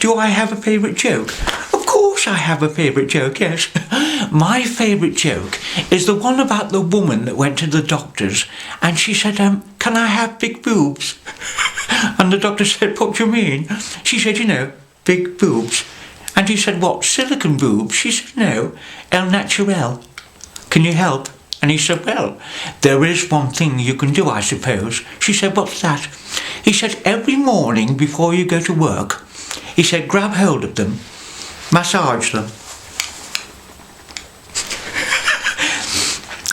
do I have a favourite joke? Of course I have a favourite joke, yes. My favourite joke is the one about the woman that went to the doctor's and she said, can I have big boobs? And the doctor said, what do you mean? She said, you know, big boobs. And he said, what, silicone boobs? She said, no, el naturel. Can you help? And he said, well, there is one thing you can do, I suppose. She said, what's that? He said, every morning before you go to work, he said, grab hold of them, massage them.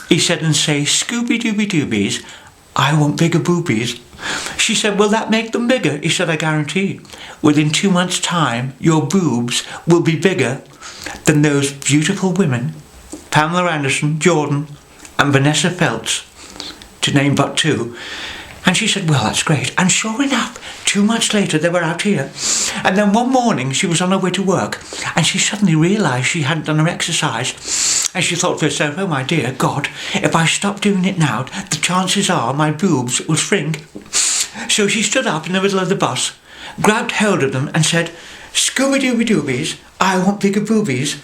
He said, and say, Scooby-Dooby-Doobies, I want bigger boobies. She said, will that make them bigger? He said, I guarantee. Within 2 months' time, your boobs will be bigger than those beautiful women, Pamela Anderson, Jordan, and Vanessa Feltz, to name but two. And she said, well, that's great. And sure enough, 2 months later, they were out here. And then one morning, she was on her way to work, and she suddenly realised she hadn't done her exercise. And she thought to herself, oh my dear God, if I stop doing it now, the chances are my boobs will shrink. So she stood up in the middle of the bus, grabbed hold of them and said, Scooby-Dooby-Doobies, I want bigger boobies.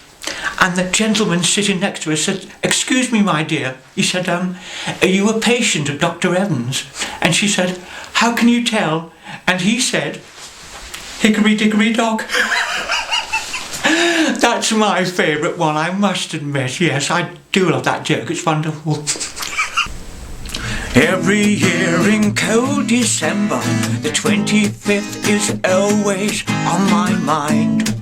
And the gentleman sitting next to her said, excuse me, my dear. He said, are you a patient of Dr. Evans? And she said, how can you tell? And he said, hickory-dickory-dock. That's my favourite one, I must admit. Yes, I do love that joke, it's wonderful. Every year in cold December, the 25th is always on my mind.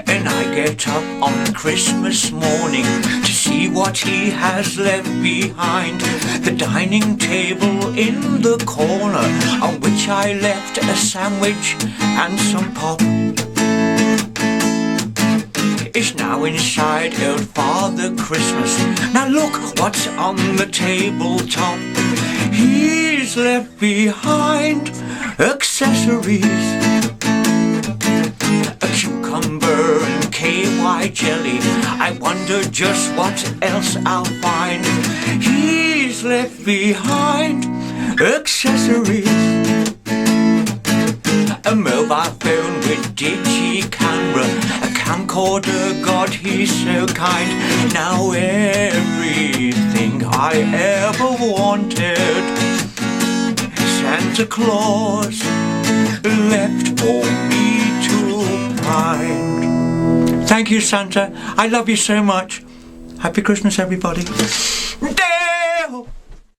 And I get up on Christmas morning to see what he has left behind. The dining table in the corner, on which I left a sandwich and some pop, is now inside old Father Christmas. Now look what's on the tabletop. He's left behind accessories, a cucumber and KY jelly. I wonder just what else I'll find. He's left behind accessories, a mobile phone with digi-camera, a camcorder, God, he's so kind. Now everything I ever wanted, Santa Claus left for me to find. Thank you, Santa. I love you so much. Happy Christmas, everybody.